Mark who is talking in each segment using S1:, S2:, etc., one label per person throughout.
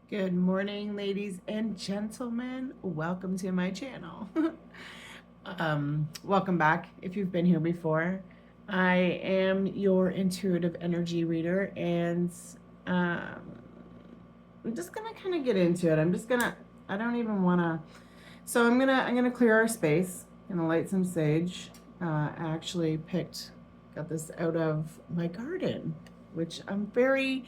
S1: Good morning, ladies and gentlemen. Welcome to my channel. Welcome back if you've been here before. I am your intuitive energy reader, and um, I'm just gonna kind of get into it. I don't even wanna. So I'm gonna clear our space. Gonna light some sage. I actually got this out of my garden, which I'm very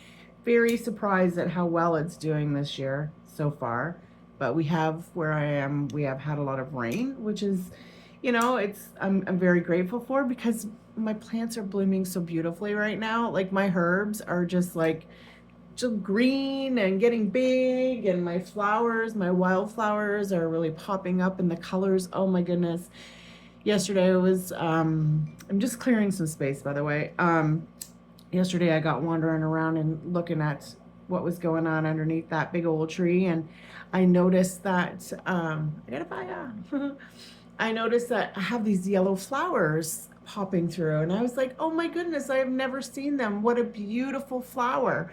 S1: surprised at how well it's doing this year so far. But where I am, we have had a lot of rain, which is, I'm very grateful for because my plants are blooming so beautifully right now. Like my herbs are just green and getting big, and my wildflowers are really popping up in the colors. Oh my goodness. Yesterday was I'm just clearing some space, by the way. Yesterday I got wandering around and looking at what was going on underneath that big old tree, and I noticed that I got a fire. I noticed that I have these yellow flowers popping through, and I was like, oh my goodness, I have never seen them. What a beautiful flower.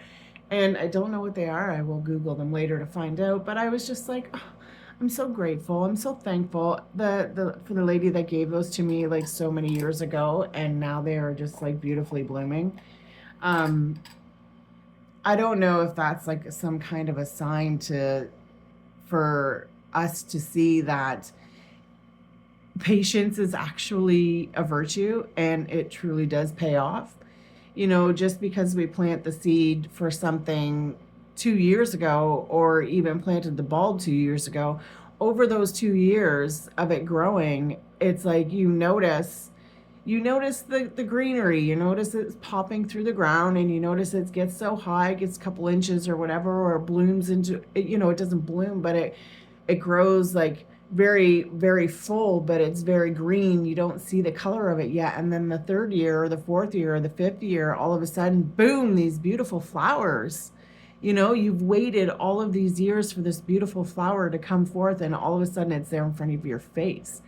S1: And I don't know what they are. I will Google them later to find out. But I was just like, oh, I'm so grateful. I'm so thankful for the lady that gave those to me like so many years ago, and now they are just like beautifully blooming. Um, I don't know if that's like some kind of a sign to for us to see that patience is actually a virtue and it truly does pay off. Just because we plant the seed for something 2 years ago, or even planted the bulb 2 years ago, over those 2 years of it growing, it's like you notice the greenery, you notice it's popping through the ground, and you notice it gets so high, it gets a couple inches or whatever, or it blooms into it. It doesn't bloom, but it grows like very full, but it's very green. You don't see the color of it yet. And then the third year or the fourth year or the fifth year, all of a sudden, boom, these beautiful flowers. You've waited all of these years for this beautiful flower to come forth, and all of a sudden it's there in front of your face.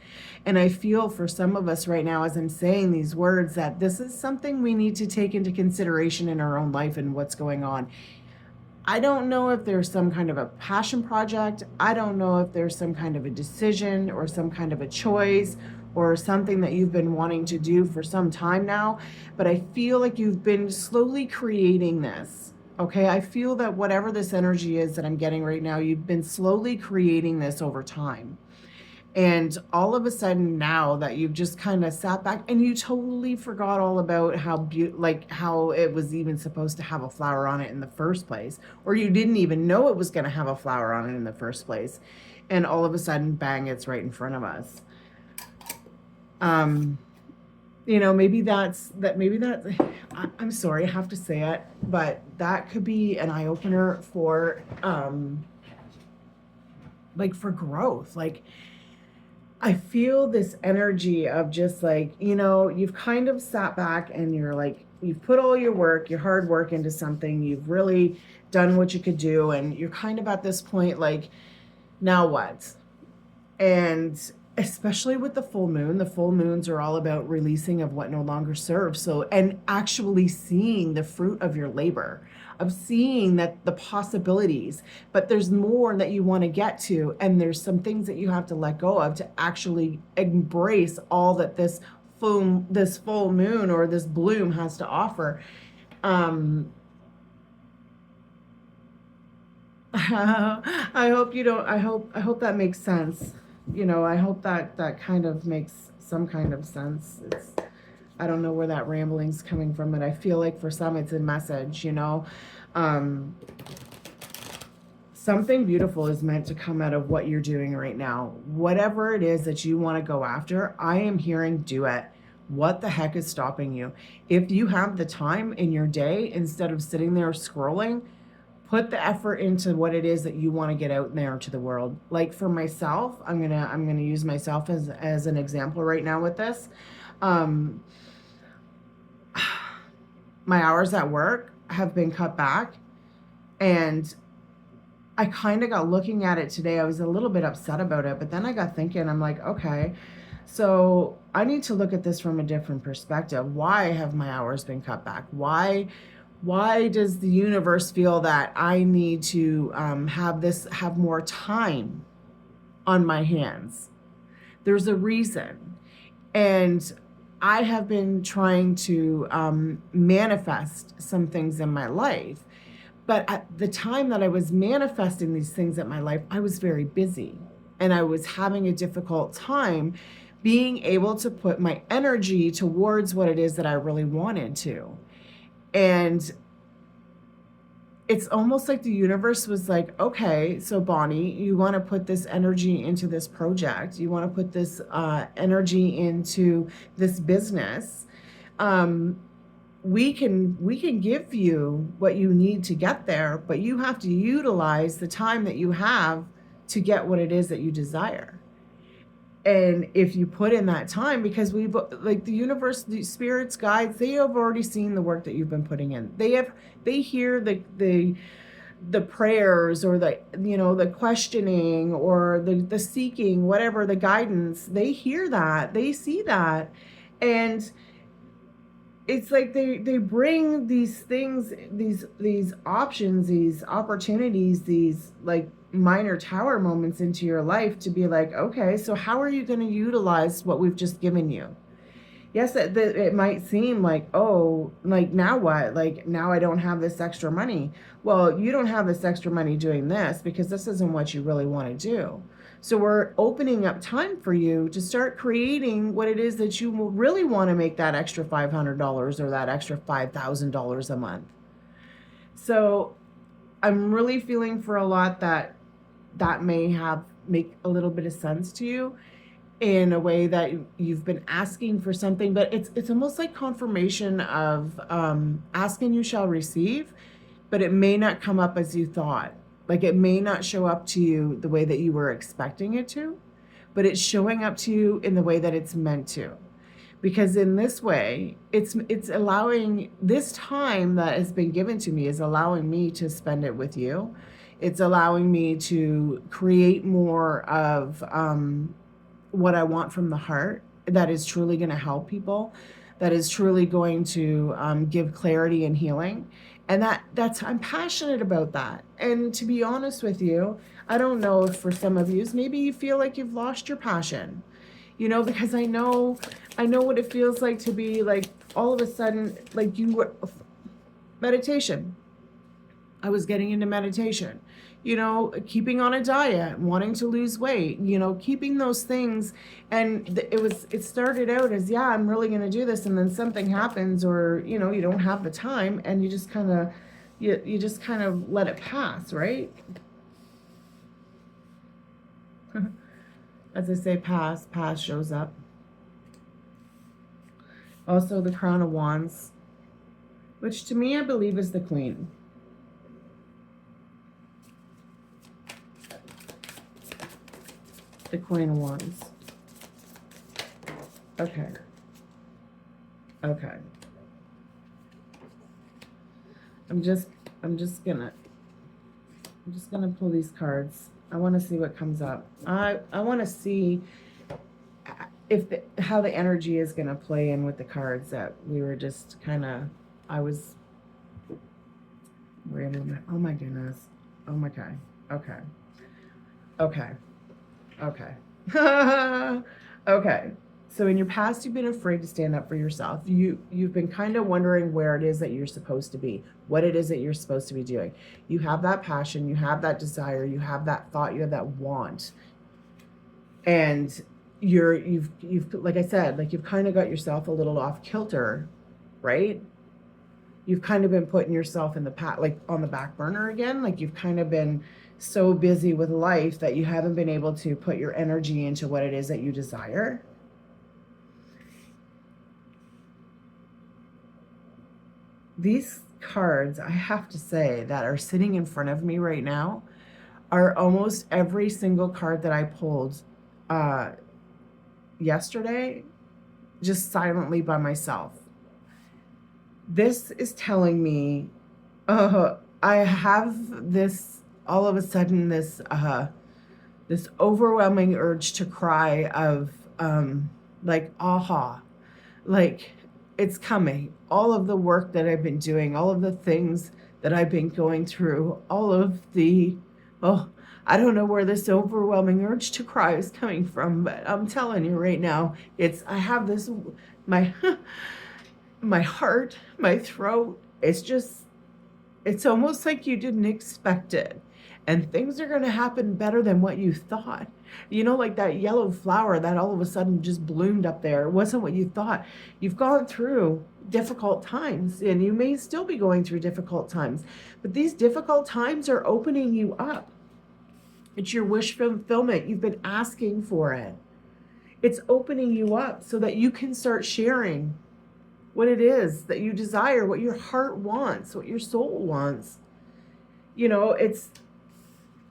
S1: And I feel for some of us right now, as I'm saying these words, that this is something we need to take into consideration in our own life and what's going on. I don't know if there's some kind of a passion project. I don't know if there's some kind of a decision or some kind of a choice or something that you've been wanting to do for some time now, but I feel like you've been slowly creating this. Okay, I feel that whatever this energy is that I'm getting right now, you've been slowly creating this over time. And all of a sudden now that you've just kind of sat back and you totally forgot all about how it was even supposed to have a flower on it in the first place, or you didn't even know it was going to have a flower on it in the first place. And all of a sudden, bang, it's right in front of us. Um, maybe that's I'm sorry, I have to say it, but that could be an eye opener for for growth. Like, I feel this energy of just like, you've kind of sat back and you're like, you've put all your work, your hard work into something, you've really done what you could do, and you're kind of at this point like, now what? And especially with the full moons are all about releasing of what no longer serves. So, and actually seeing the fruit of your labor, of seeing that the possibilities, but there's more that you want to get to, and there's some things that you have to let go of to actually embrace all that this full moon or this bloom has to offer. um I hope you don't I hope that makes sense. I hope that kind of makes some kind of sense. I don't know where that rambling's coming from, but I feel like for some it's a message. Um, Something beautiful is meant to come out of what you're doing right now. Whatever it is that you want to go after, I am hearing do it. What the heck is stopping you? If you have the time in your day, instead of sitting there scrolling, put the effort into what it is that you want to get out there to the world. Like for myself, I'm gonna use myself as an example right now with this. Um, my hours at work have been cut back, and I kind of got looking at it today. I was a little bit upset about it, but then I got thinking, I'm like, okay, so I need to look at this from a different perspective. Why have my hours been cut back? Why does the universe feel that I need to have more time on my hands? There's a reason. And I have been trying to manifest some things in my life. But at the time that I was manifesting these things in my life, I was very busy and I was having a difficult time being able to put my energy towards what it is that I really wanted to. And it's almost like the universe was like, okay, so Bonnie, you want to put this energy into this project. You want to put this energy into this business. We can give you what you need to get there, but you have to utilize the time that you have to get what it is that you desire. And if you put in that time, because we like the universe, the spirits, guides, they have already seen the work that you've been putting in. They hear the prayers or the questioning or the seeking, whatever, the guidance. They hear that, they see that, and it's like they bring these things, these options, these opportunities, these like minor tower moments into your life to be like, okay, so how are you going to utilize what we've just given you? Yes, it might seem like, oh, like now what? Like now I don't have this extra money. Well, you don't have this extra money doing this because this isn't what you really want to do. So we're opening up time for you to start creating what it is that you really want to make that extra $500 or that extra $5,000 a month. So I'm really feeling for a lot that may make a little bit of sense to you in a way that you've been asking for something, but it's almost like confirmation of ask and you shall receive, but it may not come up as you thought. Like it may not show up to you the way that you were expecting it to, but it's showing up to you in the way that it's meant to. Because in this way, it's allowing, this time that has been given to me is allowing me to spend it with you. It's allowing me to create more of what I want from the heart that is truly going to help people, that is truly going to give clarity and healing. And that's I'm passionate about that. And to be honest with you, I don't know if for some of you, maybe you feel like you've lost your passion. Because I know what it feels like to be like all of a sudden, like you were meditation. I was getting into meditation, keeping on a diet, wanting to lose weight, keeping those things. And it started out as, yeah, I'm really going to do this. And then something happens or, you don't have the time and you just kind of, you just kind of let it pass, right? As I say, past shows up. Also the Crown of Wands, which to me I believe is the Queen. The Queen of Wands. Okay. I'm just gonna pull these cards. I want to see what comes up. I want to see how the energy is going to play in with the cards that we were just kind of, wait a minute. Oh my goodness. Oh my God. Okay. Okay. So in your past, you've been afraid to stand up for yourself. You've been kind of wondering where it is that you're supposed to be, what it is that you're supposed to be doing. You have that passion, you have that desire, you have that thought, you have that want. And you've like I said, like you've kind of got yourself a little off kilter, right? You've kind of been putting yourself in like on the back burner again. Like you've kind of been so busy with life that you haven't been able to put your energy into what it is that you desire. These cards, I have to say, that are sitting in front of me right now are almost every single card that I pulled yesterday, just silently by myself. This is telling me I have this, all of a sudden, this overwhelming urge to cry of like, aha, like it's coming. All of the work that I've been doing, all of the things that I've been going through, all of the, oh, I don't know where this overwhelming urge to cry is coming from, but I'm telling you right now, I have this, my, my heart, my throat, it's almost like you didn't expect it. And things are going to happen better than what you thought. You know, like that yellow flower that all of a sudden just bloomed up there. It wasn't what you thought. You've gone through difficult times, and you may still be going through difficult times. But these difficult times are opening you up. It's your wish fulfillment. You've been asking for it. It's opening you up so that you can start sharing what it is that you desire, what your heart wants, what your soul wants. You know,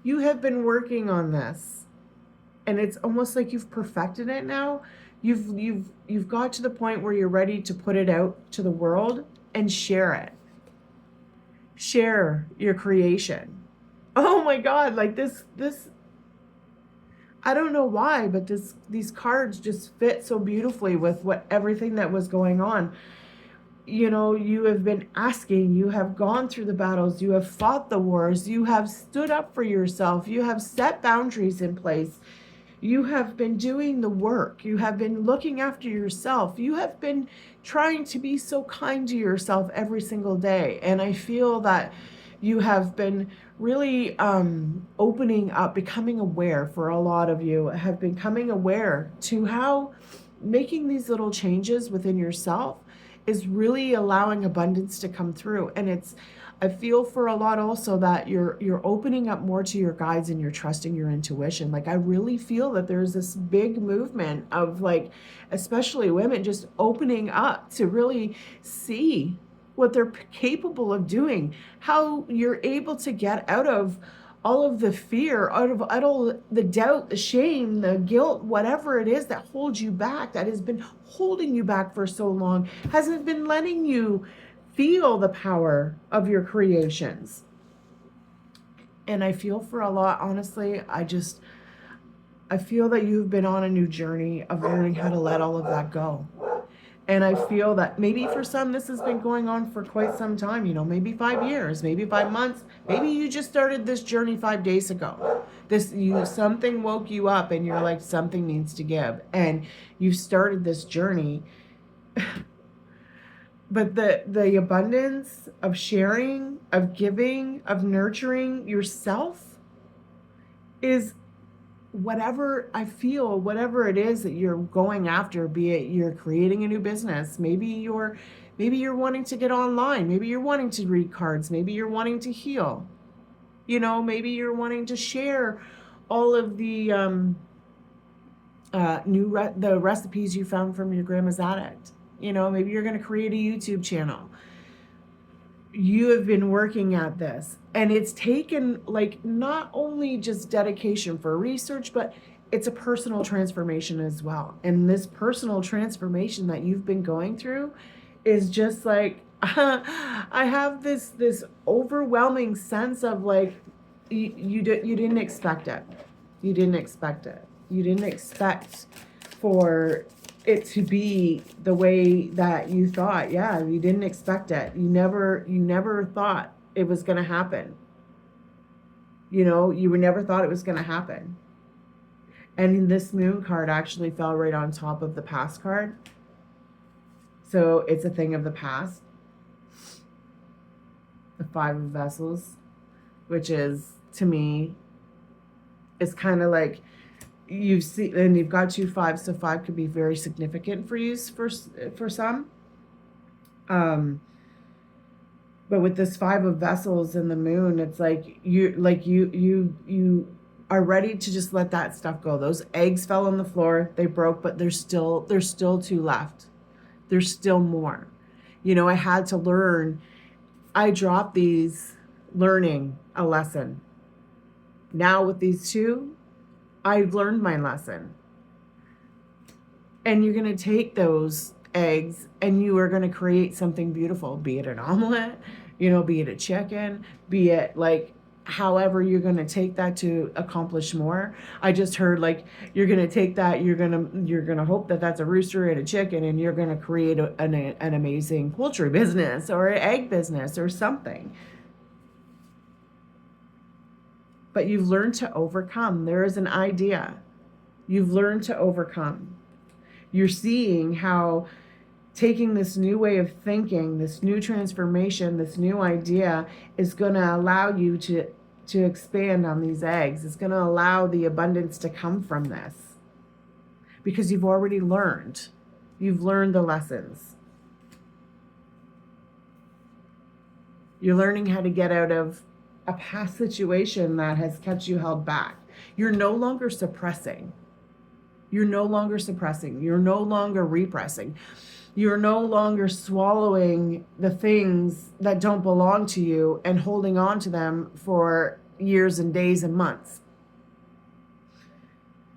S1: you have been working on this, and it's almost like you've perfected it now. You've got to the point where you're ready to put it out to the world and share it. Share your creation. Oh my God, like this I don't know why, but these cards just fit so beautifully with everything that was going on. You know, you have been asking, you have gone through the battles, you have fought the wars, you have stood up for yourself, you have set boundaries in place, you have been doing the work, you have been looking after yourself, you have been trying to be so kind to yourself every single day. And I feel that you have been really opening up, becoming aware. For a lot of you have been becoming aware to how making these little changes within yourself is really allowing abundance to come through. And I feel for a lot also that you're opening up more to your guides, and you're trusting your intuition. Like, I really feel that there's this big movement of, like, especially women just opening up to really see what they're capable of doing, how you're able to get out of all of the fear, out of all the doubt, the shame, the guilt, whatever it is that holds you back, that has been holding you back for so long, hasn't been letting you feel the power of your creations. And I feel for a lot, honestly, I feel that you've been on a new journey of learning how to let all of that go. And I feel that maybe for some, this has been going on for quite some time, you know, maybe 5 years, maybe 5 months. Maybe you just started this journey 5 days ago. Something woke you up and you're like, something needs to give. And you've started this journey. But the abundance of sharing, of giving, of nurturing yourself is whatever it is that you're going after, be it you're creating a new business, maybe you're wanting to get online, maybe you're wanting to read cards, maybe you're wanting to heal, you know, maybe you're wanting to share all of the the recipes you found from your grandma's attic, you know, maybe you're going to create a YouTube channel. You have been working at this, and it's taken, like, not only just dedication for research, but it's a personal transformation as well. And this personal transformation that you've been going through is just like, I have this overwhelming sense of, like, you didn't expect it. You didn't expect it. You didn't expect for it to be the way that you thought. Yeah, you didn't expect it. You never thought it was going to happen. You know, you never thought it was going to happen. And this moon card actually fell right on top of the past card. So it's a thing of the past. The 5 of Vessels, which is, to me, is kind of like, you've seen, and you've got 2 5s, so 5 could be very significant for you for some. But with this 5 of Vessels and the moon, it's like you are ready to just let that stuff go. Those eggs fell on the floor, they broke, but there's still 2 left. There's still more. You know, I had to learn. I dropped these learning a lesson. Now with these 2, I've learned my lesson. And you're going to take those eggs and you are going to create something beautiful, be it an omelet, you know, be it a chicken, be it like however you're going to take that to accomplish more. I just heard like you're going to take that, you're going to hope that that's a rooster and a chicken, and you're going to create an amazing poultry business or an egg business or something. But you've learned to overcome. There is an idea. You've learned to overcome. You're seeing how taking this new way of thinking, this new transformation, this new idea is going to allow you to expand on these eggs. It's going to allow the abundance to come from this because you've already learned. You've learned the lessons. You're learning how to get out of a past situation that has kept you held back. You're no longer suppressing. You're no longer suppressing. You're no longer repressing. You're no longer swallowing the things that don't belong to you and holding on to them for years and days and months.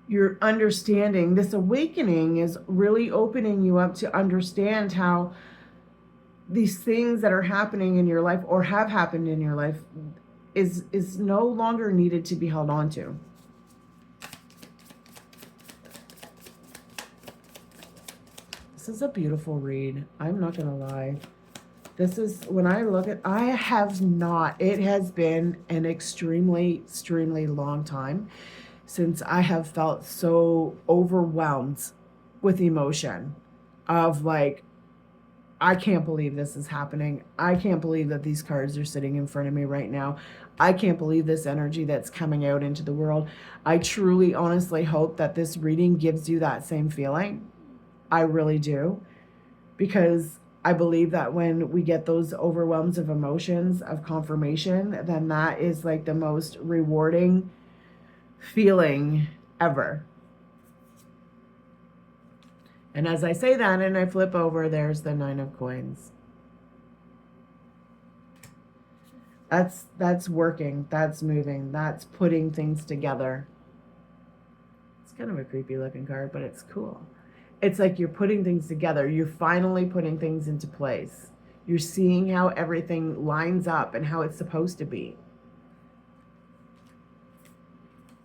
S1: You're understanding. This awakening is really opening you up to understand how these things that are happening in your life or have happened in your life is no longer needed to be held on to. This is a beautiful read. I'm not gonna lie. This is, when I look at, it has been an extremely long time since I have felt so overwhelmed with emotion of like, I can't believe this is happening. I can't believe that these cards are sitting in front of me right now. I can't believe this energy that's coming out into the world. I truly, honestly hope that this reading gives you that same feeling. I really do. Because I believe that when we get those overwhelms of emotions, of confirmation, then that is like the most rewarding feeling ever. And as I say that and I flip over, there's the 9 of coins. That's working, that's moving, that's putting things together. It's kind of a creepy looking card, but it's cool. It's like you're putting things together. You're finally putting things into place. You're seeing how everything lines up and how it's supposed to be.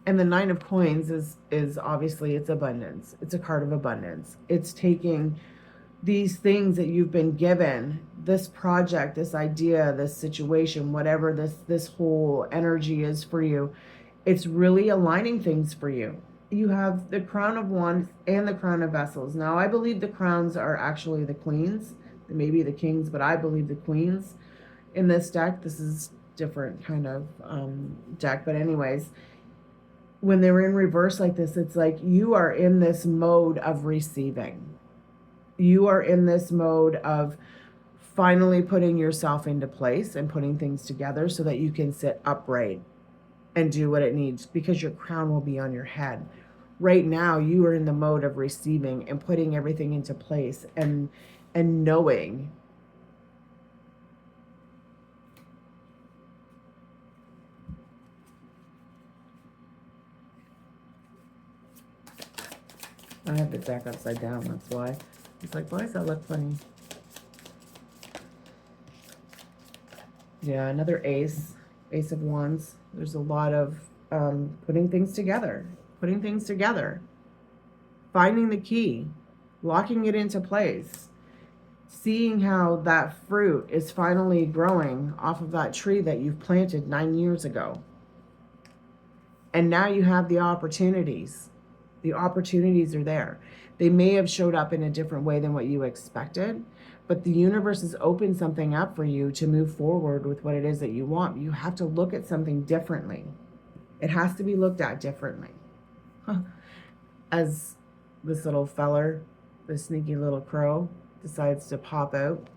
S1: And the 9 of coins is obviously, it's abundance. It's a card of abundance. It's taking these things that you've been given, this project, this idea, this situation, whatever this whole energy is for you. It's really aligning things for you. You have the Crown of Wands and the Crown of Vessels. Now, I believe the crowns are actually the queens, maybe the kings, but I believe the queens in this deck. This is different kind of deck, but anyways, when they're in reverse like this, it's like you are in this mode of receiving. You are in this mode of finally putting yourself into place and putting things together so that you can sit upright and do what it needs, because your crown will be on your head. Right now, you are in the mode of receiving and putting everything into place and knowing. I have the deck upside down, that's why. It's like, why does that look funny? Yeah, another ace of wands. There's a lot of putting things together, finding the key, locking it into place, seeing how that fruit is finally growing off of that tree that you've planted 9 years ago. And now you have the opportunities. The opportunities are there. They may have showed up in a different way than what you expected, but the universe has opened something up for you to move forward with what it is that you want. You have to look at something differently. It has to be looked at differently. As this little feller, the sneaky little crow, decides to pop out.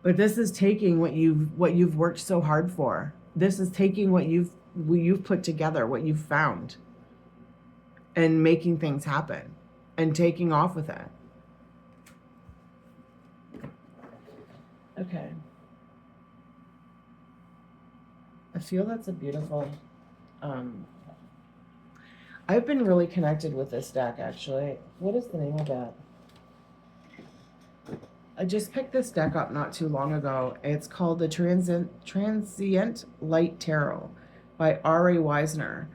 S1: But this is taking what you've worked so hard for. This is taking what you've put together, what you've found, and making things happen and taking off with it. Okay. I feel that's a beautiful, I've been really connected with this deck, actually. What is the name of that? I just picked this deck up not too long ago. It's called the Transient Light Tarot by R.A. Wisner.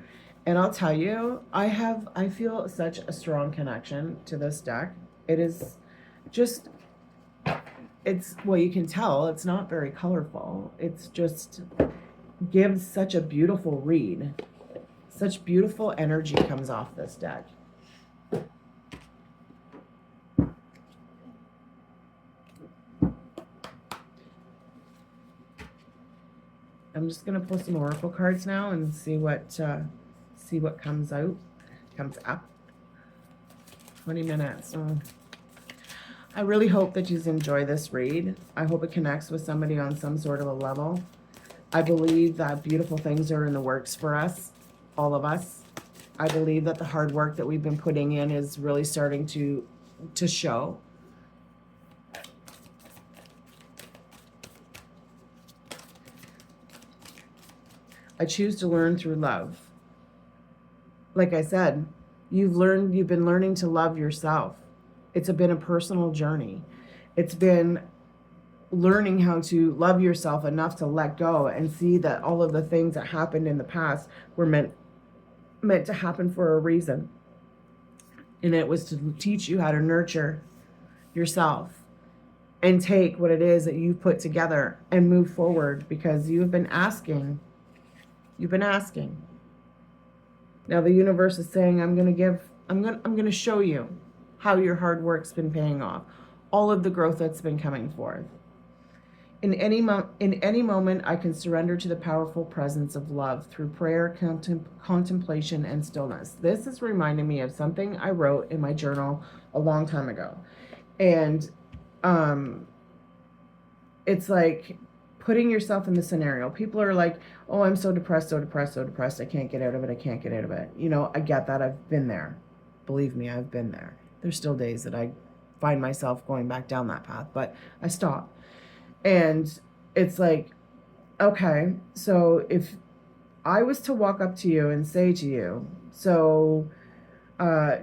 S1: And I'll tell you, I feel such a strong connection to this deck. It is just, it's, well, you can tell it's not very colorful. It's just gives such a beautiful read. Such beautiful energy comes off this deck. I'm just gonna pull some oracle cards now and see what comes up. 20 minutes. Oh. I really hope that you enjoy this read. I hope it connects with somebody on some sort of a level. I believe that beautiful things are in the works for us, all of us. I believe that the hard work that we've been putting in is really starting to show. I choose to learn through love. Like I said, you've been learning to love yourself. It's been a personal journey. It's been learning how to love yourself enough to let go and see that all of the things that happened in the past were meant to happen for a reason. And it was to teach you how to nurture yourself and take what it is that you've put together and move forward, because you've been asking. You've been asking. Now the universe is saying, I'm going to show you how your hard work's been paying off. All of the growth that's been coming forth. In any moment, I can surrender to the powerful presence of love through prayer, contemplation, and stillness. This is reminding me of something I wrote in my journal a long time ago. And it's like putting yourself in the scenario. People are like, oh, I'm so depressed, so depressed, so depressed. I can't get out of it. I can't get out of it. You know, I get that. I've been there. Believe me, I've been there. There's still days that I find myself going back down that path, but I stop. And it's like, okay, so if I was to walk up to you and say to you, so,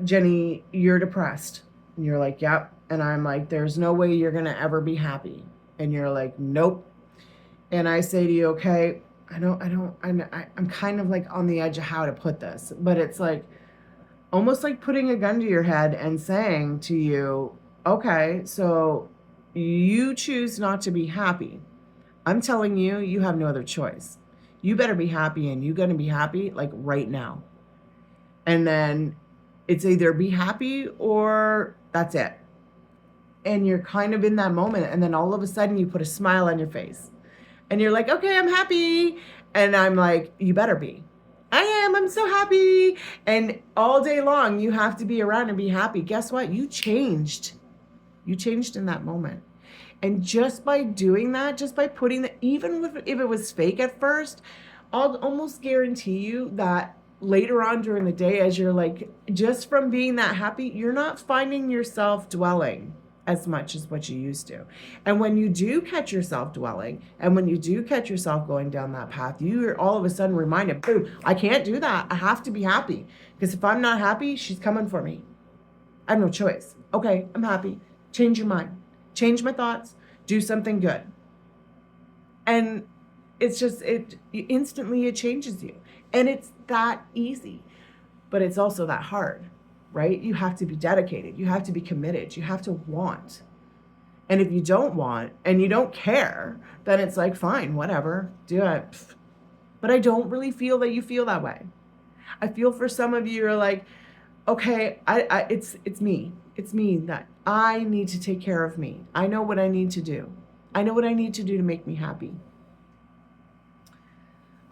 S1: Jenny, you're depressed. And you're like, yep. And I'm like, there's no way you're going to ever be happy. And you're like, nope. And I say to you, okay, I'm kind of like on the edge of how to put this, but it's like almost like putting a gun to your head and saying to you, okay, so you choose not to be happy. I'm telling you, you have no other choice. You better be happy, and you're going to be happy like right now. And then it's either be happy or that's it. And you're kind of in that moment. And then all of a sudden you put a smile on your face and you're like, okay, I'm happy. And I'm like, you better be. I'm so happy. And all day long you have to be around and be happy. Guess what? You changed. You changed in that moment. And just by doing that, just by putting that, even if it was fake at first, I'll almost guarantee you that later on during the day, as you're like, just from being that happy, you're not finding yourself dwelling as much as what you used to. And when you do catch yourself dwelling, and when you do catch yourself going down that path, you're all of a sudden reminded, boom, I can't do that. I have to be happy, because if I'm not happy, she's coming for me. I have no choice. Okay, I'm happy. Change your mind. Change my thoughts. Do something good. And it's just, instantly it changes you. And it's that easy, but it's also that hard, right? You have to be dedicated. You have to be committed. You have to want. And if you don't want and you don't care, then it's like, fine, whatever, do it. But I don't really feel that you feel that way. I feel for some of you are like, okay, it's me. It's me that I need to take care of me. I know what I need to do. I know what I need to do to make me happy.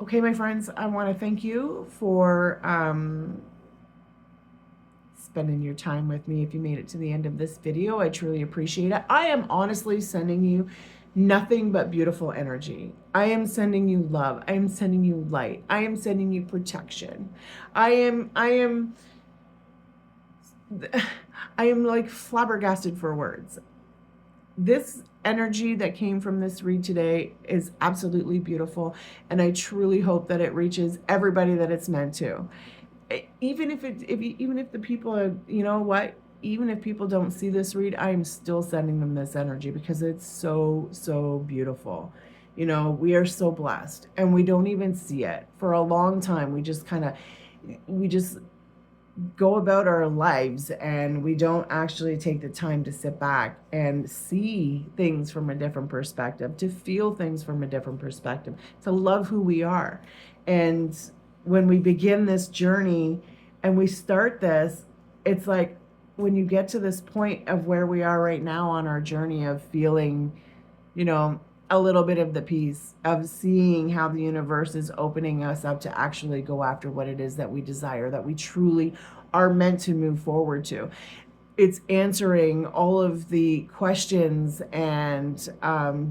S1: Okay, my friends, I want to thank you for spending your time with me. If you made it to the end of this video, I truly appreciate it. I am honestly sending you nothing but beautiful energy. I am sending you love. I am sending you light. I am sending you protection. I am like flabbergasted for words. This energy that came from this read today is absolutely beautiful, and I truly hope that it reaches everybody that it's meant to. Even if the people are, you know what, even if people don't see this read, I'm still sending them this energy because it's so, so beautiful. You know, we are so blessed and we don't even see it. For a long time, we just go about our lives and we don't actually take the time to sit back and see things from a different perspective, to feel things from a different perspective, to love who we are. And when we begin this journey and we start this, it's like when you get to this point of where we are right now on our journey of feeling, you know, a little bit of the peace of seeing how the universe is opening us up to actually go after what it is that we desire, that we truly are meant to move forward to. It's answering all of the questions and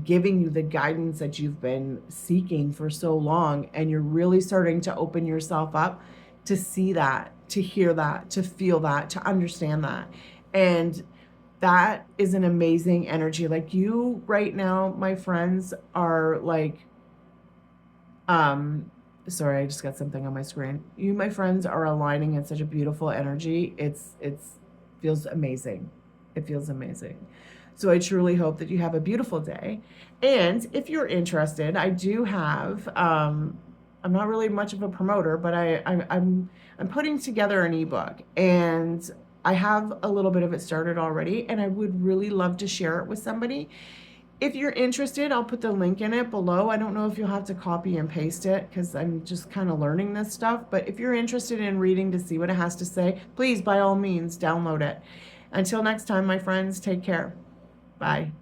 S1: giving you the guidance that you've been seeking for so long. And you're really starting to open yourself up to see that, to hear that, to feel that, to understand that. And that is an amazing energy. Like you right now, my friends, are like, sorry, I just got something on my screen. You, my friends, are aligning in such a beautiful energy. It's feels amazing. It feels amazing. So I truly hope that you have a beautiful day. And if you're interested, I do have, I'm not really much of a promoter, but I'm putting together an ebook, and I have a little bit of it started already, and I would really love to share it with somebody. If you're interested, I'll put the link in it below. I don't know if you'll have to copy and paste it because I'm just kind of learning this stuff. But if you're interested in reading to see what it has to say, please, by all means, download it. Until next time, my friends, take care. Bye.